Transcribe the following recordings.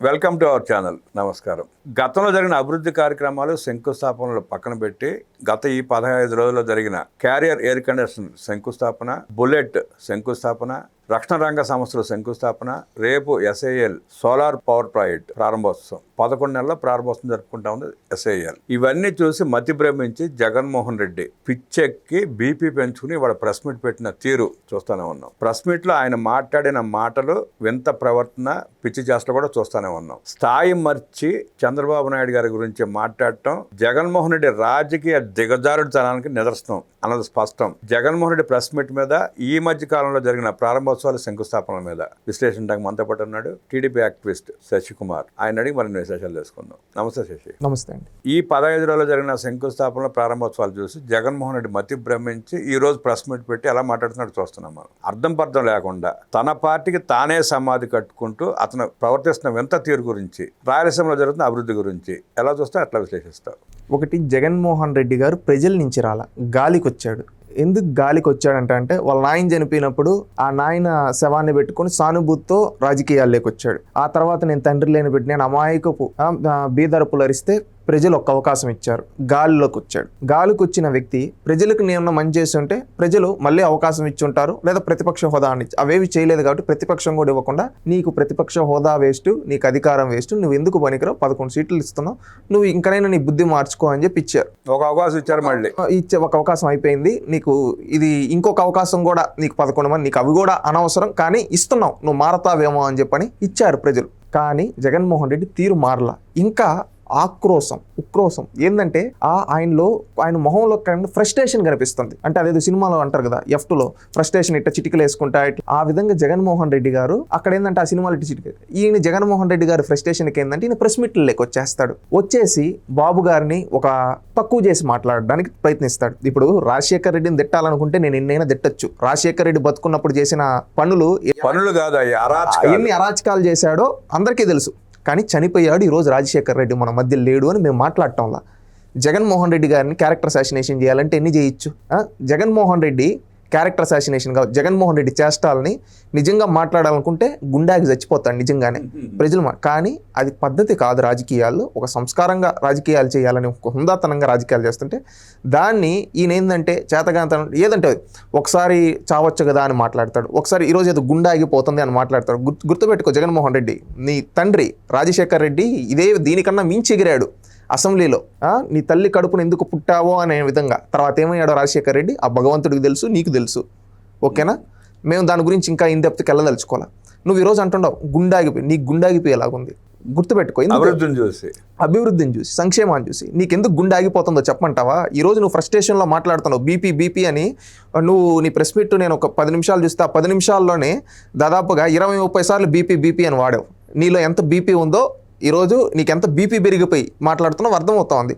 Welcome to our channel. నమస్కారం. గతంలో జరిగిన అభివృద్ధి కార్యక్రమాలు శంకుస్థాపనలు పక్కన పెట్టి ఈ 15 రోజుల్లో జరిగిన క్యారియర్ ఎయిర్ కండిషన్ శంకుస్థాపన, బుల్లెట్ శంకుస్థాపన, రక్షణ రంగ సంస్థల శంకుస్థాపన, రేపు SAL సోలార్ పవర్ ప్రాజెక్ట్ ప్రారంభోత్సవం 11 నెలల ప్రారంభోత్సవం జరుపుకుంటా ఉంది SAL. ఇవన్నీ చూసి మతి భ్రమించి జగన్మోహన్ రెడ్డి పిచ్చెక్కి బీపీ పెంచుకుని వాడు ప్రెస్ మీట్ పెట్టిన తీరు చూస్తూనే ఉన్నాం. ప్రెస్ మీట్ లో ఆయన మాట్లాడిన మాటలు, వింత ప్రవర్తన, పిచ్చి చేష్టలు కూడా చూస్తూనే ఉన్నాం. స్థాయి మర్చి చంద్రబాబు నాయుడు గారి గురించి మాట్లాడటం జగన్మోహన్ రెడ్డి రాజకీయ దిగజారుడుతనానికి నిదర్శనం అన్నది స్పష్టం. జగన్మోహన్ రెడ్డి ప్రెస్ మీట్ మీద ఈ మధ్య కాలంలో జరిగిన ప్రారంభోత్సవాల శంకుస్థాపన మీద విశ్లేషించడానికి మనతో పాటు ఉన్నాడు టీడీపీ యాక్టివిస్ట్ శశికుమార్. ఆయన అడిగి మరిన్ని విశేషాలు తెలుసుకుందాం. నమస్తే శశి. నమస్తే అండి. ఈ 15 రోజుల్లో జరిగిన శంకుస్థాపన ప్రారంభోత్సవాలు చూసి జగన్మోహన్ రెడ్డి మతి భ్రమించి ఈ రోజు ప్రెస్ మీట్ పెట్టి ఎలా మాట్లాడుతున్నాడు చూస్తున్నాం మనం. అర్థం పర్థం లేకుండా తన పార్టీకి తానే సమాధి కట్టుకుంటూ అతను ప్రవర్తిస్తున్న వింత తీరు గురించి, రాయలసీమలో జరుగుతున్న అభివృద్ధి గురించి ఎలా చూస్తే అట్లా విశ్లేషిస్తావు. ఒకటి, జగన్మోహన్ రెడ్డి గారు ప్రజల నుంచి రాలా, గాలికి వచ్చాడు. ఎందుకు గాలికి వచ్చాడంటే వాళ్ళ నాయన చనిపోయినప్పుడు ఆ నాయన శవాన్ని పెట్టుకుని సానుభూతితో రాజకీయాల్లోకి వచ్చాడు. ఆ తర్వాత నేను తండ్రి లేని పెట్టి నేను అమాయకపు బీదరపులు అరిస్తే ప్రజలు ఒక అవకాశం ఇచ్చారు, గాలిలోకి వచ్చాడు. గాలికి వచ్చిన వ్యక్తి ప్రజలకు నేను మంచి చేసి ఉంటే ప్రజలు మళ్ళీ అవకాశం ఇచ్చి ఉంటారు, లేదా ప్రతిపక్ష హోదా అని. అవేవి చేయలేదు కాబట్టి ప్రతిపక్షం కూడా ఇవ్వకుండా నీకు ప్రతిపక్ష హోదా వేస్ట్, నీకు అధికారం వేస్ట్, నువ్వు ఎందుకు పనికిరావు, 11 సీట్లు ఇస్తున్నావు, నువ్వు ఇంకనైనా నీ బుద్ధి మార్చుకో అని చెప్పి ఇచ్చారు. ఒక అవకాశం ఇచ్చారు, మళ్ళీ ఒక అవకాశం అయిపోయింది, నీకు ఇది ఇంకొక అవకాశం కూడా, నీకు 11 మంది, నీకు అవి కూడా అనవసరం, కానీ ఇస్తున్నావు, నువ్వు మారతావేమో అని చెప్పని ఇచ్చారు ప్రజలు. కానీ జగన్మోహన్ రెడ్డి తీరు మారలా. ఇంకా ఆక్రోశం, ఉక్రోశం ఏంటంటే ఆయన మొహంలో ఫ్రస్ట్రేషన్ కనిపిస్తుంది. అంటే అదేదో సినిమాలో అంటారు కదా, F2లో ఫ్రస్ట్రేషన్ ఇట్ట చిటికలు వేసుకుంటా, ఆ విధంగా జగన్మోహన్ రెడ్డి గారు అక్కడ ఏంటంటే ఆ సినిమాలో ఇట్ట చిటిక, ఈయన జగన్మోహన్ రెడ్డి గారి ఫ్రస్ట్రేషన్కి ఏంటంటే ఈయన ప్రెస్ మీట్లు లేక వచ్చేస్తాడు. వచ్చేసి బాబు గారిని ఒక తక్కువ చేసి మాట్లాడడానికి ప్రయత్నిస్తాడు. ఇప్పుడు రాజశేఖర్ రెడ్డిని తిట్టాలనుకుంటే నేను ఎన్నైనా తిట్టచ్చు. రాజశేఖర్ రెడ్డి బతుకున్నప్పుడు చేసిన పనులు కాదు, ఎన్ని అరాచకాలు చేశాడో అందరికీ తెలుసు. కానీ చనిపోయాడు, ఈరోజు రాజశేఖర్ రెడ్డి మన మధ్య లేడు అని మేము మాట్లాడటంలా. జగన్మోహన్ రెడ్డి గారిని క్యారెక్టర్ అసాసినేషన్ చేయాలంటే ఎన్ని చేయొచ్చు? జగన్మోహన్ రెడ్డి క్యారెక్టర్ అసాసినేషన్ కాదు, జగన్మోహన్ రెడ్డి చేష్టాలని నిజంగా మాట్లాడాలనుకుంటే గుండాకి చచ్చిపోతాడు నిజంగానే ప్రజలు. కానీ అది పద్ధతి కాదు. రాజకీయాల్లో ఒక సంస్కారంగా రాజకీయాలు చేయాలని, ఒక హుందాతనంగా రాజకీయాలు చేస్తుంటే దాన్ని ఈయన ఏంటంటే చేతగాంతనం, ఏదంటే ఒకసారి చావచ్చు కదా అని మాట్లాడతాడు, ఒకసారి ఈరోజు ఏదో గుండా ఆగిపోతుంది అని మాట్లాడతాడు. గుర్తుపెట్టుకో, జగన్మోహన్ రెడ్డి నీ తండ్రి రాజశేఖర్ రెడ్డి దీనికన్నా మించి ఎగిరాడు అసెంబ్లీలో. నీ తల్లి కడుపును ఎందుకు పుట్టావో అనే విధంగా. తర్వాత ఏమయ్యాడో రాజశేఖర్ రెడ్డి ఆ భగవంతుడికి తెలుసు, నీకు తెలుసు. ఓకేనా? మేము దాని గురించి ఇంకా ఇన్ డెప్త్కి వెళ్ళదలుచుకోవాలి. నువ్వు ఈరోజు అంటున్నావు గుండాగిపోయి, నీకు గుండాగిపోయేలాగుంది. గుర్తుపెట్టుకో, అభివృద్ధిని చూసి, సంక్షేమాన్ని చూసి నీకెందుకు గుండె ఆగిపోతుందో చెప్పమంటావా? ఈరోజు నువ్వు ఫ్రస్ట్రేషన్లో మాట్లాడుతున్నావు బీపీ అని. నువ్వు నీ ప్రెస్ మీట్ నేను ఒక 10 నిమిషాలు చూస్తే ఆ 10 నిమిషాల్లోనే దాదాపుగా 20-30 సార్లు బీపీ అని వాడావు. నీలో ఎంత బీపీ ఉందో ఈరోజు నీకు ఎంత బీపీ పెరిగిపోయి మాట్లాడుతున్నావు అర్థమవుతోంది.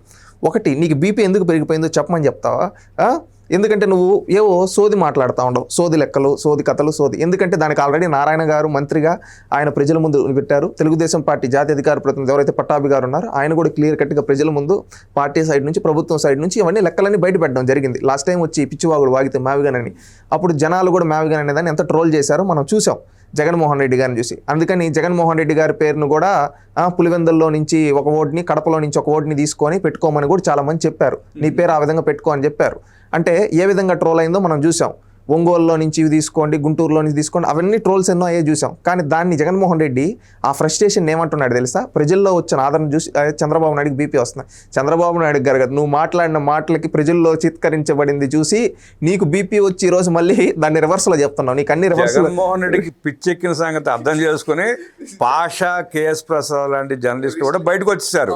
ఒకటి, నీకు బీపీ ఎందుకు పెరిగిపోయిందో చెప్పమని చెప్తావా? ఎందుకంటే నువ్వు ఏవో సోది మాట్లాడుతూ ఉండవు, సోది లెక్కలు, సోది కథలు, సోది. ఎందుకంటే దానికి ఆల్రెడీ నారాయణ గారు మంత్రిగా ఆయన ప్రజల ముందు పెట్టారు. తెలుగుదేశం పార్టీ జాతీయ అధికార ప్రతినిధి ఎవరైతే పట్టాభి గారు ఉన్నారో ఆయన కూడా క్లియర్ కట్గా ప్రజల ముందు పార్టీ సైడ్ నుంచి, ప్రభుత్వం సైడ్ నుంచి ఇవన్నీ లెక్కలన్నీ బయట పెట్టడం జరిగింది. లాస్ట్ టైం వచ్చి పిచ్చివాగుడు వాగితే మావిగానని, అప్పుడు జనాలు కూడా మావిగాన్ అనేదాన్ని ఎంత ట్రోల్ చేశారో మనం చూసాం జగన్మోహన్ రెడ్డి గారిని చూసి. అందుకని జగన్మోహన్ రెడ్డి గారి పేరును కూడా పులివెందుల్లో నుంచి ఒక ఓటుని, కడపలో నుంచి ఒక ఓటుని తీసుకొని పెట్టుకోమని కూడా చాలా మంది చెప్పారు. నీ పేరు ఆ విధంగా పెట్టుకో అని చెప్పారు. అంటే ఏ విధంగా ట్రోల్ అయిందో మనం చూసాం. ఒంగోలులో నుంచి ఇవి తీసుకోండి, గుంటూరులో నుంచి తీసుకోండి, అవన్నీ ట్రోల్స్ ఎన్నో అయ్యే చూసాం. కానీ దాన్ని జగన్మోహన్ రెడ్డి ఆ ఫ్రస్ట్రేషన్ ఏమంటున్నాడు తెలుసా? ప్రజల్లో వచ్చిన ఆదరణ చూసి చంద్రబాబు నాయుడుకి బీపీ వస్తున్నాయి. చంద్రబాబు నాయుడు గారు కదా, నువ్వు మాట్లాడిన మాటలకి ప్రజల్లో చిత్కరించబడింది చూసి నీకు బీపీ వచ్చి ఈరోజు మళ్ళీ దాన్ని రివర్స్లో చెప్తున్నావు. నీకు అన్ని రివర్స్. జగన్మోహన్ రెడ్డికి పిచ్చెక్కిన సంగతి అర్థం చేసుకుని పాషా KS ప్రసాద్ లాంటి జర్నలిస్టులు కూడా బయటకు వచ్చేసారు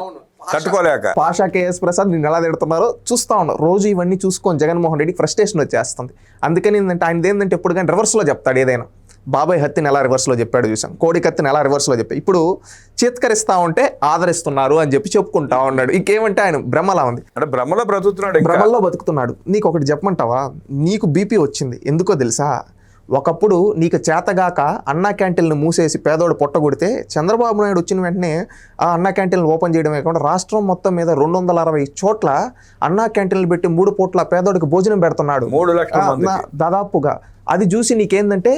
తట్టుకోలేక. పాషా KS ప్రసాద్ నేను ఎలా తిడుతున్నారో చూస్తా ఉన్నావు. రోజు ఇవన్నీ చూసుకొని జగన్మోహన్ రెడ్డికి ఫ్రస్ట్రేషన్ వచ్చేస్తుంది. అందుకని ఏంటంటే ఆయన ఏంటంటే ఎప్పుడు కానీ రివర్స్లో చెప్తాడు ఏదైనా. బాబాయ్ హత్యని ఎలా రివర్స్లో చెప్పాడు చూసాం, కోడి కత్తిని ఎలా రివర్స్లో చెప్పాడు. ఇప్పుడు చేత్కరిస్తా ఉంటే ఆదరిస్తున్నారు అని చెప్పి చెప్పుకుంటా ఉన్నాడు. ఇంకేమంటే ఆయన భ్రమలా ఉంది, అంటే భ్రమలో బ్రతుకుతున్నాడు, భ్రమల్లో బతుకుతున్నాడు. నీకు ఒకటి చెప్పమంటావా? నీకు బీపీ వచ్చింది ఎందుకో తెలుసా? ఒకప్పుడు నీకు చేతగాక అన్నా క్యాంటీన్లు మూసేసి పేదోడు పొట్టగొడితే చంద్రబాబు నాయుడు వచ్చిన వెంటనే ఆ అన్నా క్యాంటీన్లు ఓపెన్ చేయడమే కాకుండా రాష్ట్రం మొత్తం మీద 260 చోట్ల అన్నా క్యాంటీన్లు పెట్టి 3 పూట్ల పేదోడికి భోజనం పెడుతున్నాడు 3 లక్షల మందికి దాదాపుగా. అది చూసి నీకేందంటే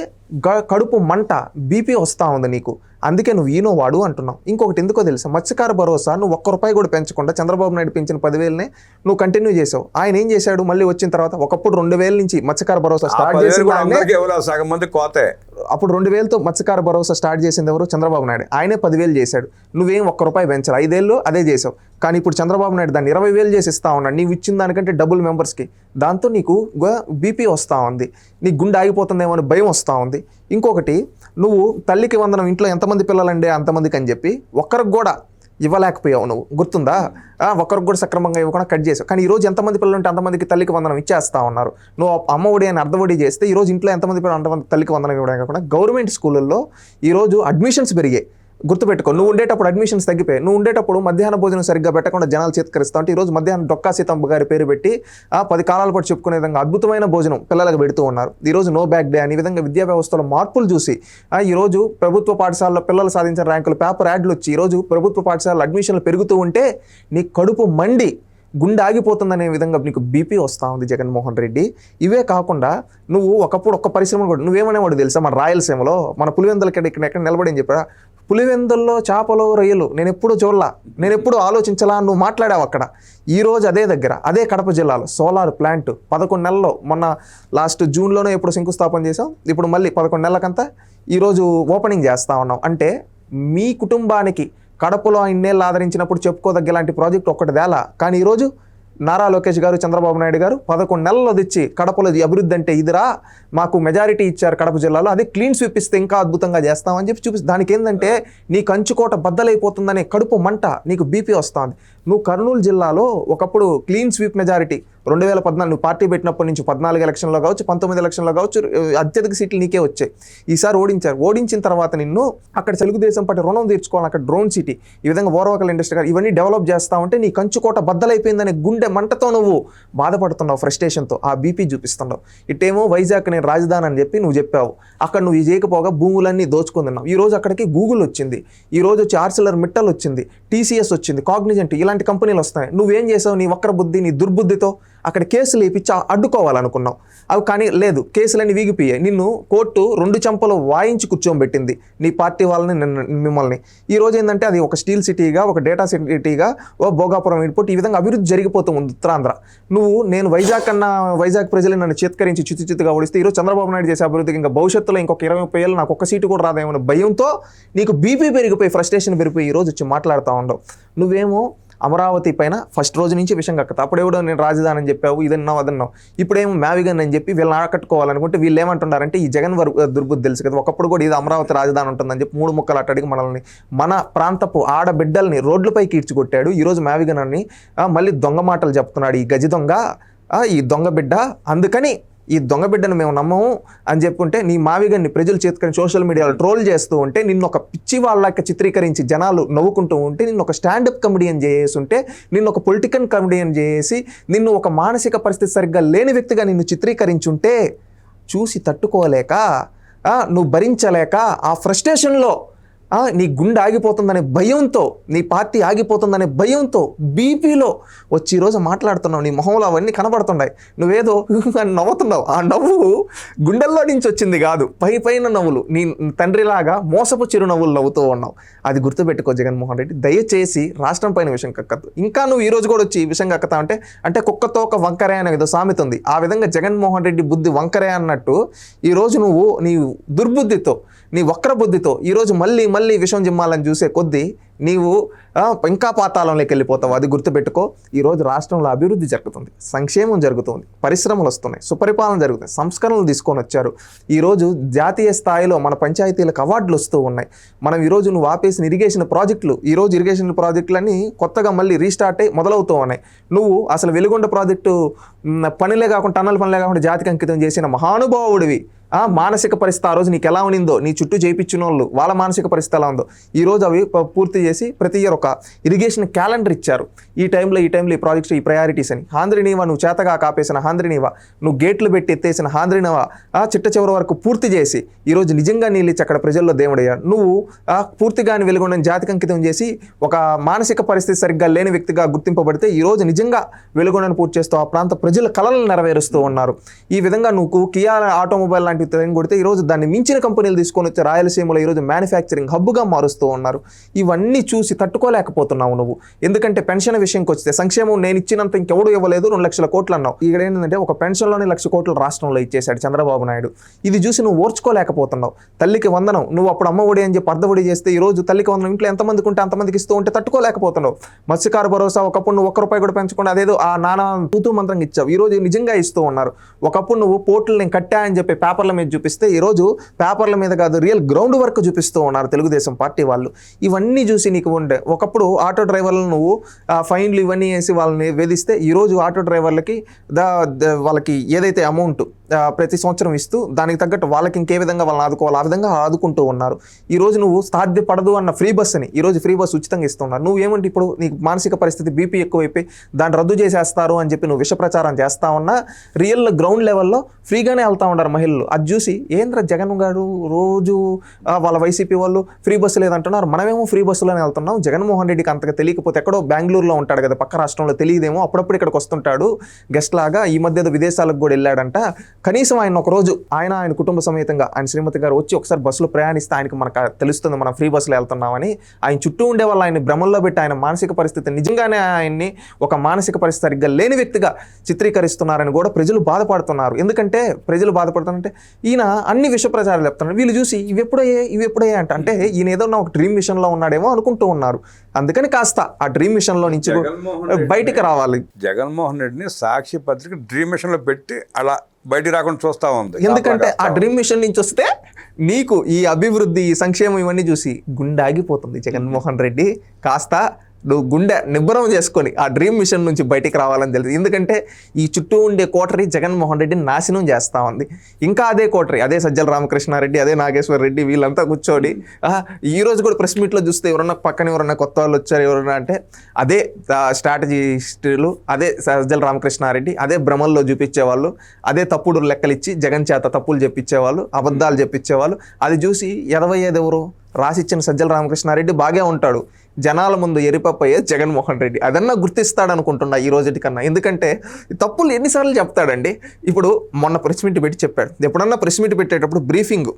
కడుపు మంట, బీపీ వస్తూ ఉంది నీకు, అందుకే నువ్వు ఈనో వాడు అంటున్నావు. ఇంకొకటి ఎందుకో తెలుసా, మత్స్యకార భరోసా నువ్వు ₹1 కూడా పెంచకుండా చంద్రబాబు నాయుడు పెంచిన 10,000నే నువ్వు కంటిన్యూ చేసావు. ఆయన ఏం చేశాడు, మళ్ళీ వచ్చిన తర్వాత ఒకప్పుడు 2,000 నుంచి మత్స్యకార భరోసా స్టార్ట్ చేసింది, సగం మంది కోతే. అప్పుడు 2,000తో మత్స్యకార భరోసా స్టార్ట్ చేసింది ఎవరు, చంద్రబాబు నాయుడు. ఆయనే 10,000 చేశాడు. నువ్వేం ₹1 పెంచాలి, 5 ఏళ్ళు అదే చేసావు. కానీ ఇప్పుడు చంద్రబాబు నాయుడు దాన్ని 20,000 చేసి ఇస్తా ఉన్నాడు, నీవు ఇచ్చిన దానికంటే డబుల్ మెంబర్స్కి. దాంతో నీకు బీపీ వస్తూ ఉంది, నీకు గుండె ఆగిపోతుందేమో అని భయం వస్తూ ఉంది. ఇంకొకటి, నువ్వు తల్లికి వందనం ఇంట్లో ఎంతమంది పిల్లలండి అంతమందికి అని చెప్పి ఒక్కరికి కూడా ఇవ్వలేకపోయావు. నువ్వు గుర్తుందా, ఒక్కరికి కూడా సక్రమంగా ఇవ్వకుండా కట్ చేసావు. కానీ ఈరోజు ఎంతమంది పిల్లలు ఉంటే అంతమందికి తల్లికి వందనం ఇచ్చేస్తా ఉన్నారు. నువ్వు అమ్మ ఒడి అని అర్ధవడి చేస్తే ఈరోజు ఇంట్లో ఎంతమంది పిల్లలు అంతమంది తల్లికి వందనం ఇవ్వడం కాకుండా గవర్నమెంట్ స్కూళ్ళల్లో ఈరోజు అడ్మిషన్స్ పెరిగాయి. గుర్తుపెట్టుకో, నువ్వు ఉండేటప్పుడు అడ్మిషన్స్ తగ్గిపోయి, నువ్వు ఉండేటప్పుడు మధ్యాహ్న భోజనం సరిగ్గా పెట్టకుండా జనాలు చేతికరిస్తా ఉంటే ఈరోజు మధ్యాహ్నం డొక్కా సీతమ్మ గారి పేరు పెట్టి 10 కాలాల పాటు చెప్పుకునే విధంగా అద్భుతమైన భోజనం పిల్లలకు పెడుతూ ఉన్నారు. ఈరోజు నో బ్యాక్ డే అని విధంగా విద్యా వ్యవస్థలో మార్పులు చూసి ఈరోజు ప్రభుత్వ పాఠశాలలో పిల్లలు సాధించిన ర్యాంకులు పేపర్ యాడ్లు వచ్చి ఈరోజు ప్రభుత్వ పాఠశాలలో అడ్మిషన్లు పెరుగుతూ ఉంటే నీ కడుపు మండి గుండె ఆగిపోతుందనే విధంగా నీకు బీపీ వస్తూ ఉంది జగన్మోహన్ రెడ్డి. ఇవే కాకుండా నువ్వు ఒకప్పుడు ఒక్క పరిశ్రమ కూడా నువ్వేమనేవాడు తెలుసా, మన రాయలసీమలో మన పులివెందులకి ఎక్కడ నిలబడి అని చెప్పా, పులివెందుల్లో చేపలు రొయ్యలు నేను ఎప్పుడు చూడలా, నేను ఎప్పుడు ఆలోచించలా, నువ్వు మాట్లాడావు అక్కడ. ఈరోజు అదే దగ్గర అదే కడప జిల్లాలో సోలార్ ప్లాంట్ 11 నెలల్లో, మొన్న లాస్ట్ జూన్లోనే ఎప్పుడు శంకుస్థాపన చేసాం, ఇప్పుడు మళ్ళీ 11 నెలలకంతా ఈరోజు ఓపెనింగ్ చేస్తూ ఉన్నాం. అంటే మీ కుటుంబానికి కడపలో ఇన్నేళ్ళు ఆదరించినప్పుడు చెప్పుకోదగ్గ ఇలాంటి ప్రాజెక్ట్ ఒక్కటి తేలా. కానీ ఈరోజు నారా లోకేష్ గారు, చంద్రబాబు నాయుడు గారు 11 నెలల్లో తెచ్చి కడపలో అభివృద్ధి అంటే ఇదిరా, మాకు మెజారిటీ ఇచ్చారు కడప జిల్లాలో, అది క్లీన్ స్వీప్ ఇస్తే ఇంకా అద్భుతంగా చేస్తామని చెప్పి చూపిస్తే దానికి ఏంటంటే నీ కంచుకోట బద్దలైపోతుందనే కడుపు మంట, నీకు బీపీ వస్తుంది. నువ్వు కర్నూలు జిల్లాలో ఒకప్పుడు క్లీన్ స్వీప్ మెజారిటీ 2014 నువ్వు పార్టీ పెట్టినప్పటి నుంచి 14 ఎలక్షన్లో కావచ్చు, 19 ఎలక్షన్లో కావచ్చు, అత్యధిక సీట్లు నీకే వచ్చాయి. ఈసారి ఓడించారు. ఓడించిన తర్వాత నిన్ను అక్కడ తెలుగుదేశం పార్టీ రుణం తీర్చుకోవాలి, అక్కడ డ్రోన్ సిటీ, ఈ విధంగా ఓర్వకల్ ఇండస్ట్రీ ఇవన్నీ డెవలప్ చేస్తా ఉంటే నీ కంచుకోట బద్దలైపోయిందనే గుండె మంటతో నువ్వు బాధపడుతున్నావు, ఫ్రస్ట్రేషన్తో ఆ బీపీ చూపిస్తున్నావు. ఇటేమో వైజాగ్ నేను రాజధాని అని చెప్పి నువ్వు చెప్పావు, అక్కడ నువ్వు ఇది చేయకపోగా భూములన్నీ దోచుకుంటున్నావు. ఈరోజు అక్కడికి గూగుల్ వచ్చింది, ఈరోజు వచ్చి ఆర్సిలర్ మిట్టల్ వచ్చింది, టీసీఎస్ వచ్చింది, కాగ్నిజెంట్, ఇలాంటి కంపెనీలు వస్తాయి. నువ్వేం చేసావు, నీ వక్ర బుద్ధి, నీ దుర్బుద్ధితో అక్కడ కేసులు వేయించి అడ్డుకోవాలనుకున్నావు. అవి కానీ లేదు, కేసులన్నీ వీగిపోయాయి. నిన్ను కోర్టు 2 చెంపలు వాయించి కూర్చోబెట్టింది నీ పార్టీ వాళ్ళని, మిమ్మల్ని. ఈ రోజు ఏంటంటే అది ఒక స్టీల్ సిటీగా, ఒక డేటా సిటీగా, ఓ భోగాపురం ఎయిర్పోర్ట్, ఈ విధంగా అభివృద్ధి జరిగిపోతుంది ఉత్తరాంధ్ర. నేను వైజాగ్ ప్రజలు నన్ను చేత్కరించి చిత్తుగా ఓడిస్తే ఈరోజు చంద్రబాబు నాయుడు చేసే అభివృద్ధికి ఇంకా భవిష్యత్తులో ఇంకొక 20-30 ఏళ్ళు నాకు ఒక్క సీటు కూడా రాదేమో భయంతో నీకు బీపీ పెరిగిపోయి, ఫ్రస్ట్రేషన్ పెరిగిపోయి ఈరోజు వచ్చి మాట్లాడుతూ ఉండవు. నువ్వేమో అమరావతి పైన ఫస్ట్ రోజు నుంచి విషయం కక్కతా. అప్పుడెవడో నేను రాజధాని అని చెప్పావు, ఇదన్నావు అదన్నావు. ఇప్పుడేమో మ్యావిగన్ అని చెప్పి వీళ్ళని ఆకట్టుకోవాలనుకుంటే వీళ్ళు ఏమంటున్నారంటే ఈ జగన్ దుర్బుద్ధి తెలుసు కదా, ఒకప్పుడు కూడా ఇది అమరావతి రాజధాని ఉంటుందని చెప్పి 3 ముక్కలు అట్టడికి మనల్ని, మన ప్రాంతపు ఆడబిడ్డల్ని రోడ్లపైకి ఈడ్చికొట్టాడు. ఈరోజు మ్యావిగన్ అని మళ్ళీ దొంగ మాటలు చెప్తున్నాడు, ఈ గజి దొంగ, ఈ దొంగ బిడ్డ. అందుకని ఈ దొంగ బిడ్డను మేము నమ్మము అని చెప్పుకుంటే నీ మావిగన్ని ప్రజలు చేతుకొని సోషల్ మీడియాలో ట్రోల్ చేస్తూ ఉంటే, నిన్ను ఒక పిచ్చి వాళ్ళకి చిత్రీకరించి జనాలు నవ్వుకుంటూ ఉంటే, నిన్ను ఒక స్టాండప్ కమెడియన్ చేసి ఉంటే, నిన్ను ఒక పొలిటికల్ కమెడియన్ చేసి, నిన్ను ఒక మానసిక పరిస్థితి సరిగ్గా లేని వ్యక్తిగా నిన్ను చిత్రీకరించుంటే చూసి తట్టుకోలేక, నువ్వు భరించలేక ఆ ఫ్రస్ట్రేషన్లో నీ గుండె ఆగిపోతుందనే భయంతో, నీ పార్టీ ఆగిపోతుందనే భయంతో బీపీలో వచ్చి ఈరోజు మాట్లాడుతున్నావు. నీ మొహంలో అవన్నీ కనబడుతున్నాయి, నువ్వేదో నవ్వుతున్నావు. ఆ నవ్వు గుండెల్లో నుంచి వచ్చింది కాదు, పైన నవ్వులు, నీ తండ్రిలాగా మోసపు చిరునవ్వులు నవ్వుతూ ఉన్నావు. అది గుర్తుపెట్టుకో జగన్మోహన్ రెడ్డి, దయచేసి రాష్ట్రం పైన విషయం కక్కద్దు. ఇంకా నువ్వు ఈరోజు కూడా వచ్చి ఈ విషయం కక్కుతా అంటే కుక్కతో ఒక వంకరే అనే ఏదో సామెత ఉంది, ఆ విధంగా జగన్మోహన్ రెడ్డి బుద్ధి వంకరే అన్నట్టు ఈరోజు నువ్వు నీ దుర్బుద్ధితో, నీ వక్ర బుద్ధితో ఈరోజు మళ్ళీ విషం జిమ్మాలని చూసే కొద్దీ నీవు ఇంకా పాతాళంలోకి వెళ్ళిపోతావు. అది గుర్తుపెట్టుకో. ఈరోజు రాష్ట్రంలో అభివృద్ధి జరుగుతుంది, సంక్షేమం జరుగుతుంది, పరిశ్రమలు వస్తున్నాయి, సుపరిపాలన జరుగుతుంది, సంస్కరణలు తీసుకొని వచ్చారు. ఈరోజు జాతీయ స్థాయిలో మన పంచాయతీలకు అవార్డులు వస్తూ ఉన్నాయి. మనం ఈరోజు నువ్వు ఆపేసిన ఇరిగేషన్ ప్రాజెక్టులు, ఈరోజు ఇరిగేషన్ ప్రాజెక్టులన్నీ కొత్తగా మళ్ళీ రీస్టార్ట్ అయ్యి మొదలవుతూ ఉన్నాయి. నువ్వు అసలు వెలుగొండ ప్రాజెక్టు పనిలే కాకుండా, టన్నల్ పనిలే కాకుండా జాతికి అంకితం చేసిన మహానుభావుడివి. మానసిక పరిస్థితి ఆ రోజు నీకు ఎలా ఉన్నిందో, నీ చుట్టూ చేయించిన వాళ్ళు వాళ్ళ మానసిక పరిస్థితి ఎలా ఉందో ఈరోజు అవి పూర్తి చేసి ప్రతి ఇయర్ ఒక ఇరిగేషన్ క్యాలెండర్ ఇచ్చారు. ఈ టైంలో ఈ ప్రాజెక్ట్స్, ఈ ప్రయారిటీస్ అని. ఆంధ్రనీవా నువ్వు చేతగా కాపేసిన ఆంధ్రనీవా, నువ్వు గేట్లు పెట్టి ఎత్తేసిన ఆంధ్రనీవా చిట్ట చివరి వరకు పూర్తి చేసి ఈరోజు నిజంగా నీళ్ళు ఇచ్చి అక్కడ ప్రజల్లో దేవుడయ్యారు. నువ్వు పూర్తిగాని వెలుగొండని జాతికి అంకితం చేసి ఒక మానసిక పరిస్థితి సరిగ్గా లేని వ్యక్తిగా గుర్తింపబడితే ఈరోజు నిజంగా వెలుగొండను పూర్తి చేస్తూ ఆ ప్రాంత ప్రజల కలలను నెరవేరుస్తూ ఉన్నారు. ఈ విధంగా నువ్వు కియా ఆటోమొబైల్ లాంటి లాంటివి ట్రైన్ కొడితే ఈరోజు దాన్ని మించిన కంపెనీలు తీసుకొని వచ్చి రాయలసీమలో ఈరోజు మ్యానుఫ్యాక్చరింగ్ హబ్గా మారుస్తూ ఉన్నారు. ఇవన్నీ చూసి తట్టుకోలేకపోతున్నావు నువ్వు. ఎందుకంటే పెన్షన్ విషయంకి వస్తే సంక్షేమం నేను ఇచ్చినంత ఇంకెవడు ఇవ్వలేదు, 2 లక్షల కోట్లు అన్నావు. ఇక్కడ ఏంటంటే ఒక పెన్షన్లోనే 1 లక్ష కోట్లు రాష్ట్రంలో ఇచ్చేశాడు చంద్రబాబు నాయుడు. ఇది చూసి నువ్వు ఓర్చుకోలేకపోతున్నావు. తల్లికి వందనం నువ్వు అప్పుడు అమ్మఒడి అని చెప్పి అర్ధఒడి చేస్తే ఈరోజు తల్లికి వందనం ఇంట్లో ఎంతమందికి ఉంటే అంతమందికి ఇస్తూ ఉంటే తట్టుకోలేకపోతున్నావు. మత్స్యకార భరోసా ఒకప్పుడు నువ్వు ₹1 కూడా పెంచకుండా అదేదో ఆ నానా తూతూ మంత్రంగా ఇచ్చావు. ఈరోజు నిజంగా ఇస్తూ ఉన్నారు. ఒకప్పుడు నువ్వు పోర్టులు నేను కట్టా అని చెప్పి పేపర్ల మీద చూపిస్తే ఈరోజు పేపర్ల మీద కాదు రియల్ గ్రౌండ్ వర్క్ చూపిస్తూ ఉన్నారు తెలుగుదేశం పార్టీ వాళ్ళు. ఇవన్నీ చూసి నీకు ఉండే ఒకప్పుడు ఆటో డ్రైవర్లను నువ్వు ఫైన్లు ఇవన్నీ వేసి వాళ్ళని వేధిస్తే ఈరోజు ఆటో డ్రైవర్లకి వాళ్ళకి ఏదైతే అమౌంట్ ప్రతి సంవత్సరం ఇస్తూ దానికి తగ్గట్టు వాళ్ళకి ఇంకే విధంగా వాళ్ళని ఆదుకోవాలి ఆ విధంగా ఆదుకుంటూ ఉన్నారు. ఈరోజు నువ్వు సాధ్యపడదు అన్న ఫ్రీ బస్సుని ఈరోజు ఫ్రీ బస్సు ఉచితంగా ఇస్తున్నారు. నువ్వు ఏమంటే ఇప్పుడు నీకు మానసిక పరిస్థితి బీపీ ఎక్కువైపోయి దాన్ని రద్దు చేసేస్తారు అని చెప్పి నువ్వు విష ప్రచారం చేస్తా ఉన్నా రియల్ గ్రౌండ్ లెవెల్లో ఫ్రీగానే వెళ్తా ఉన్నారు మహిళలు. అది చూసి ఏంద్ర జగన్ గారు రోజు వాళ్ళ వైసీపీ వాళ్ళు ఫ్రీ బస్సు లేదంటున్నారు, మనమేమో ఫ్రీ బస్సులోనే వెళ్తున్నాం. జగన్మోహన్ రెడ్డికి అంతగా తెలియకపోతే ఎక్కడో బెంగళూరులో ఉంటాడు కదా, పక్క రాష్ట్రంలో తెలియదేమో, అప్పుడప్పుడు ఇక్కడికి వస్తుంటాడు గెస్ట్ లాగా. ఈ మధ్య విదేశాలకు కూడా వెళ్ళాడంట. కనీసం ఆయన ఒకరోజు ఆయన కుటుంబ సమేతంగా ఆయన శ్రీమతి గారు వచ్చి ఒకసారి బస్సులో ప్రయాణిస్తే ఆయనకు మనకు తెలుస్తుంది మనం ఫ్రీ బస్సులో వెళ్తున్నామని. ఆయన చుట్టూ ఉండే వాళ్ళు ఆయన భ్రమంలో పెట్టి ఆయన మానసిక పరిస్థితి నిజంగానే ఆయన్ని ఒక మానసిక పరిస్థితి సరిగ్గా లేని వ్యక్తిగా చిత్రీకరిస్తున్నారని కూడా ప్రజలు బాధపడుతున్నారు. ఎందుకంటే ప్రజలు బాధపడుతున్నారంటే ఈయన అన్ని విష ప్రచారాలు చెప్తున్నారు. వీళ్ళు చూసి ఇవి ఎప్పుడయ్యా అంటే ఈయన ఏదో ఒక డ్రీమ్ మిషన్లో ఉన్నాడేమో అనుకుంటూ ఉన్నారు. అందుకని కాస్త ఆ డ్రీమ్ మిషన్లో నుంచి బయటికి రావాలి. జగన్మోహన్ రెడ్డిని సాక్షి పత్రిక డ్రీమ్ మిషన్లో పెట్టి అలా బయటికి రాకుండా చూస్తా ఉంది. ఎందుకంటే ఆ డ్రీమ్ మిషన్ నుంచి వస్తే నీకు ఈ అభివృద్ధి ఈ సంక్షేమం ఇవన్నీ చూసి గుండె ఆగిపోతుంది. జగన్మోహన్ రెడ్డి కాస్త నువ్వు గుండె నిబ్బరం చేసుకొని ఆ డ్రీమ్ మిషన్ నుంచి బయటికి రావాలని తెలుసు. ఎందుకంటే ఈ చుట్టూ ఉండే కోటరీ జగన్మోహన్ రెడ్డిని నాశనం చేస్తూ ఉంది. ఇంకా అదే కోటరీ, అదే సజ్జల రామకృష్ణారెడ్డి, అదే నాగేశ్వర రెడ్డి వీళ్ళంతా కూర్చోడి ఈ రోజు కూడా ప్రెస్ మీట్లో చూస్తే ఎవరన్నా పక్కన ఎవరన్నా కొత్త వాళ్ళు వచ్చారు ఎవరన్నా అంటే అదే స్ట్రాటజిస్టులు, అదే సజ్జల రామకృష్ణారెడ్డి, అదే భ్రమల్లో చూపించేవాళ్ళు, అదే తప్పుడు లెక్కలు ఇచ్చి జగన్ చేత తప్పులు చెప్పించేవాళ్ళు, అబద్ధాలు చెప్పించేవాళ్ళు. అది చూసి ఎదవయ్యేది ఎవరు? రాసిచ్చిన సజ్జల రామకృష్ణారెడ్డి బాగా ఉంటాడు, జనాల ముందు ఎరిపప్పయ్యే జగన్మోహన్ రెడ్డి అదన్నా గుర్తిస్తాడు అనుకుంటున్నా ఈ రోజుటి కన్నా. ఎందుకంటే తప్పులు ఎన్నిసార్లు చెప్తాడండి. ఇప్పుడు మొన్న ప్రెస్ మీట్ పెట్టి చెప్పాడు. ఎప్పుడన్నా ప్రెస్ మీట్ పెట్టేటప్పుడు బ్రీఫింగ్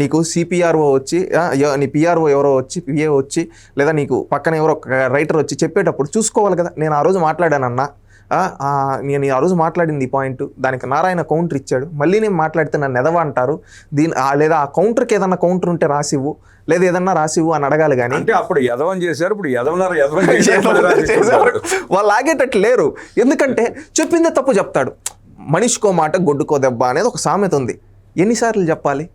నీకు సిపిఆర్ఓ వచ్చి నీ పిఆర్ఓ ఎవరో వచ్చి పిఏ వచ్చి లేదా నీకు పక్కన ఎవరో రైటర్ వచ్చి చెప్పేటప్పుడు చూసుకోవాలి కదా. నేను ఆ రోజు మాట్లాడానన్నా, నేను ఆ రోజు మాట్లాడింది ఈ పాయింట్, దానికి నారాయణ కౌంటర్ ఇచ్చాడు, మళ్ళీ నేను మాట్లాడితే నన్ను ఎదవ అంటారు, లేదా ఆ కౌంటర్కి ఏదన్నా కౌంటర్ ఉంటే రాసివ్వు, లేదా ఏదన్నా రాసివ్వు అని అడగాలి. కానీ అంటే అప్పుడు యదవం చేశారు, ఇప్పుడు వాళ్ళు ఆగేటట్లు లేరు. ఎందుకంటే చెప్పిందే తప్పు చెప్తాడు. మనిషికో మాట గొడ్డుకో దెబ్బ అనేది ఒక సామెత ఉంది. ఎన్నిసార్లు చెప్పాలి?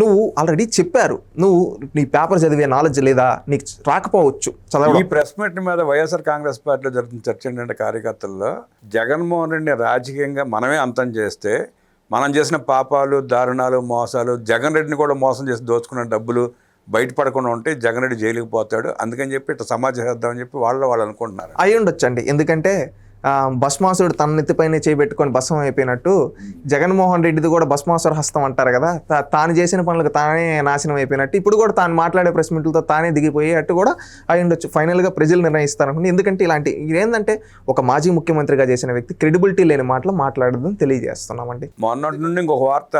నువ్వు ఆల్రెడీ చెప్పారు, నువ్వు నీ పేపర్ చదివే నాలెడ్జ్ లేదా, నీకు రాకపోవచ్చు చదవడం. ఈ ప్రెస్ మీట్ మీద వైఎస్ఆర్ కాంగ్రెస్ పార్టీలో జరుగుతున్న చర్చ ఏంటంటే కార్యకర్తల్లో జగన్మోహన్ రెడ్డిని రాజకీయంగా మనమే అంతం చేస్తే మనం చేసిన పాపాలు దారుణాలు మోసాలు జగన్ రెడ్డిని కూడా మోసం చేసి దోచుకున్న డబ్బులు బయటపడకుండా ఉంటే జగన్ రెడ్డి జైలుకి పోతాడు, అందుకని చెప్పి ఇట్లా సమాజం చేద్దామని చెప్పి వాళ్ళు అనుకుంటున్నారు. అయి ఉండొచ్చండి. ఎందుకంటే భస్మాసుడు తన నెత్తిపైనే చేయబెట్టుకొని భస్మం అయిపోయినట్టు జగన్మోహన్ రెడ్డిది కూడా భస్మాసుర హస్తం అంటారు కదా, తాను చేసిన పనులకు తానే నాశనం అయిపోయినట్టు ఇప్పుడు కూడా తాను మాట్లాడే ప్రెస్ మీట్లతో తానే దిగిపోయేటట్టు కూడా అయి ఉండొచ్చు. ఫైనల్గా ప్రజలు నిర్ణయిస్తారనుకుంటే. ఎందుకంటే ఇలాంటి ఏంటంటే ఒక మాజీ ముఖ్యమంత్రిగా చేసిన వ్యక్తి క్రెడిబిలిటీ లేని మాటలు మాట్లాడదని తెలియజేస్తున్నామండి. మొన్నటి నుండి ఇంకొక వార్త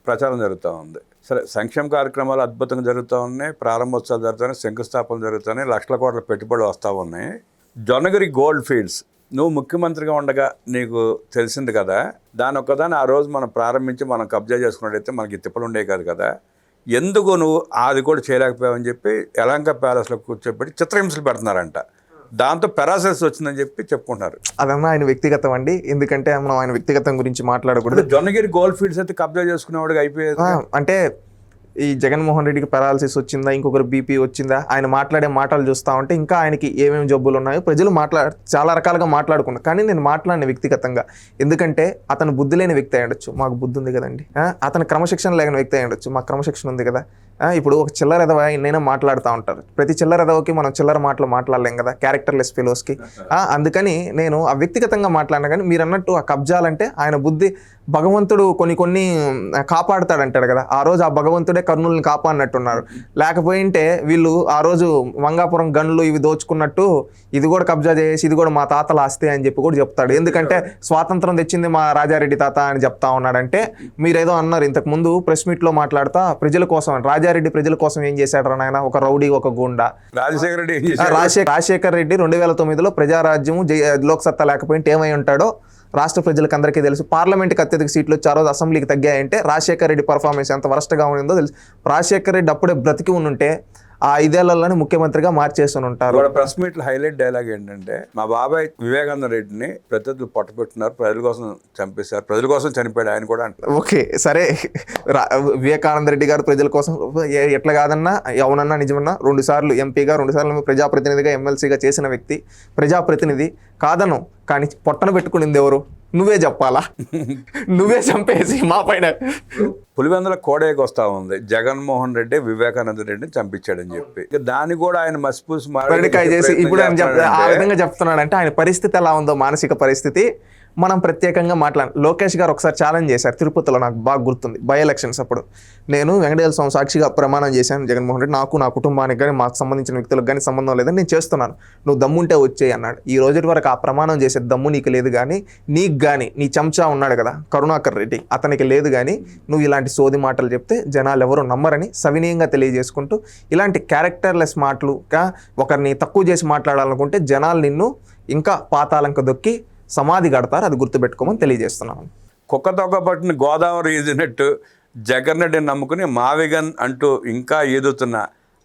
ప్రచారం జరుగుతూ ఉంది. సరే, సంక్షేమ కార్యక్రమాలు అద్భుతంగా జరుగుతూ ఉన్నాయి, ప్రారంభోత్సవాలు జరుగుతున్నాయి, శంకుస్థాపనలు జరుగుతున్నాయి, లక్షల కోట్ల పెట్టుబడులు వస్తూ ఉన్నాయి. జొన్నగిరి గోల్డ్ ఫీల్డ్స్ నువ్వు ముఖ్యమంత్రిగా ఉండగా నీకు తెలిసింది కదా, దాని ఒక్కదాన్ని ఆ రోజు మనం ప్రారంభించి మనం కబ్జా చేసుకున్నట్టయితే మనకి తిప్పలు ఉండేవి కాదు కదా, ఎందుకు నువ్వు అది కూడా చేయలేకపోయావని చెప్పి యలంక ప్యాలెస్లో కూర్చోబెట్టి చిత్రహింసలు పెడుతున్నారంట. దాంతో పెరాసిస్ వచ్చిందని చెప్పి చెప్పుకుంటున్నారు. అదన్నా ఆయన వ్యక్తిగతం అండి. ఎందుకంటే మనం ఆయన వ్యక్తిగతం గురించి మాట్లాడకూడదు. జొన్నగిరి గోల్డ్ ఫీల్డ్స్ అయితే కబ్జా చేసుకునేవాడికి అయిపోయేది. అంటే ఈ జగన్మోహన్ రెడ్డికి పెరాలసిస్ వచ్చిందా, ఇంకొకరు బీపీ వచ్చిందా, ఆయన మాట్లాడే మాటలు చూస్తూ ఉంటే ఇంకా ఆయనకి ఏమేమి జబ్బులు ఉన్నాయో ప్రజలు చాలా రకాలుగా మాట్లాడుకున్నారు. కానీ నేను మాట్లాడిన వ్యక్తిగతంగా, ఎందుకంటే అతను బుద్ధి లేని వ్యక్తి అయ్యొచ్చు, మాకు బుద్ధి ఉంది కదండి. అతను క్రమశిక్షణ లేని వ్యక్తి అయ్యొచ్చు, మాకు క్రమశిక్షణ ఉంది కదా. ఇప్పుడు ఒక చిల్లర ఎదవ ఎన్నైనా మాట్లాడుతూ ఉంటారు. ప్రతి చిల్లర ఎదవకి మనం చిల్లర మాటలు మాట్లాడలేం కదా, క్యారెక్టర్లెస్ ఫెలోస్కి. అందుకని నేను ఆ వ్యక్తిగతంగా మాట్లాడినా, కానీ మీరు అన్నట్టు ఆ కబ్జాలంటే ఆయన బుద్ధి భగవంతుడు కొన్ని కాపాడుతాడంటాడు కదా, ఆ రోజు ఆ భగవంతుడే కర్నూలుని కాపాడినట్టున్నారు. లేకపోయింటే వీళ్ళు ఆ రోజు వంగాపురం గన్లు ఇవి దోచుకున్నట్టు ఇది కూడా కబ్జా చేసి ఇది కూడా మా తాతల ఆస్తి అని చెప్పి కూడా చెప్తాడు. ఎందుకంటే స్వాతంత్రం తెచ్చింది మా రాజారెడ్డి తాత అని చెప్తా ఉన్నాడంటే, మీరేదో అన్నారు ఇంతకు ముందు ప్రెస్ మీట్లో మాట్లాడుతా ప్రజల కోసం, రాజారెడ్డి ప్రజల కోసం ఏం చేశాడు నాయన, ఒక రౌడీ ఒక గూండా. రాజశేఖర రెడ్డి రాజశేఖర్ రెడ్డి 2009లో ప్రజారాజ్యం లోక్సత్తా లేకపోయింటే ఏమై ఉంటాడో రాష్ట్ర ప్రజలకు అందరికీ తెలుసు. పార్లమెంట్కి అత్యధిక సీట్లు వచ్చి ఆ రోజు అసెంబ్లీకి తగ్గాయంటే రాజశేఖర్ రెడ్డి పర్ఫార్మెన్స్ ఎంత వరస్ట్గా ఉండిందో తెలుసు. రాజశేఖర్ రెడ్డి అప్పుడే బ్రతికి ఉంటే ఆ 5 ఏళ్లలోనే ముఖ్యమంత్రిగా మార్చేస్తూనే ఉంటారు. ప్రెస్ మీట్ హైలైట్ డైలాగ్ ఏంటంటే, మా బాబాయ్ వివేకానంద రెడ్డిని ప్రత్యర్థులు పట్టుపెట్టున్నారు, ప్రజల కోసం చంపేశారు, ప్రజల కోసం చనిపోయాడు ఆయన కూడా అంటారు. ఓకే సరే, వివేకానంద రెడ్డి గారు ప్రజల కోసం ఎట్లా కాదన్నా ఎవనన్నా నిజమన్నా 2 సార్లు ఎంపీగా 2 సార్లు ప్రజాప్రతినిధిగా ఎమ్మెల్సీగా చేసిన వ్యక్తి, ప్రజాప్రతినిధి కాదను. కానీ పొట్టన పెట్టుకునింది ఎవరు? నువ్వే చెప్పాలా? నువ్వే చంపేసి మా పైన పులివెందుల కోడేకి వస్తా ఉంది, జగన్మోహన్ రెడ్డి వివేకానంద రెడ్డిని చంపించాడని చెప్పి. దాన్ని కూడా ఆయన మసిపూసి చేసి ఇప్పుడు ఆ విధంగా చెప్తున్నాడంటే ఆయన పరిస్థితి ఎలా ఉందో, మానసిక పరిస్థితి మనం ప్రత్యేకంగా లోకేష్ గారు ఒకసారి ఛాలెంజ్ చేశారు తిరుపతిలో, నాకు బాగా గుర్తుంది. బై ఎలక్షన్స్ అప్పుడు నేను వెంకటేశ్వర స్వామి సాక్షిగా ప్రమాణం చేశాను, జగన్మోహన్ రెడ్డి నాకు నా కుటుంబానికి కానీ మాకు సంబంధించిన వ్యక్తులకు కానీ సంబంధం లేదని నేను చేస్తున్నాను, నువ్వు దమ్ముంటే వచ్చేయి అన్నాడు. ఈ రోజు వరకు ఆ ప్రమాణం చేసే దమ్ము నీకు లేదు, కానీ నీకు కానీ నీ చెంచా ఉన్నాడు కదా కరుణాకర్ రెడ్డి, అతనికి లేదు. కానీ నువ్వు ఇలాంటి సోది మాటలు చెప్తే జనాలు ఎవరు నమ్మరని సవినీయంగా తెలియజేసుకుంటూ, ఇలాంటి క్యారెక్టర్లెస్ మాటలు ఒకరిని తక్కువ చేసి మాట్లాడాలనుకుంటే జనాలు నిన్ను ఇంకా పాతాళంక దొక్కి సమాధి కడతారు, అది గుర్తుపెట్టుకోమని తెలియజేస్తున్నాను. కుక్క తొక్క పట్టిన గోదావరి ఈదినట్టు జగన్ రెడ్డిని నమ్ముకుని మావిగన్ అంటూ ఇంకా ఈదుతున్న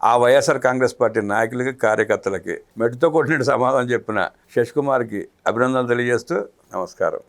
ఆ వైఎస్ఆర్ కాంగ్రెస్ పార్టీ నాయకులకి కార్యకర్తలకి మెట్టుతో కొట్టినట్టు సమాధానం చెప్పిన శశికుమార్కి అభినందనలు తెలియజేస్తూ నమస్కారం.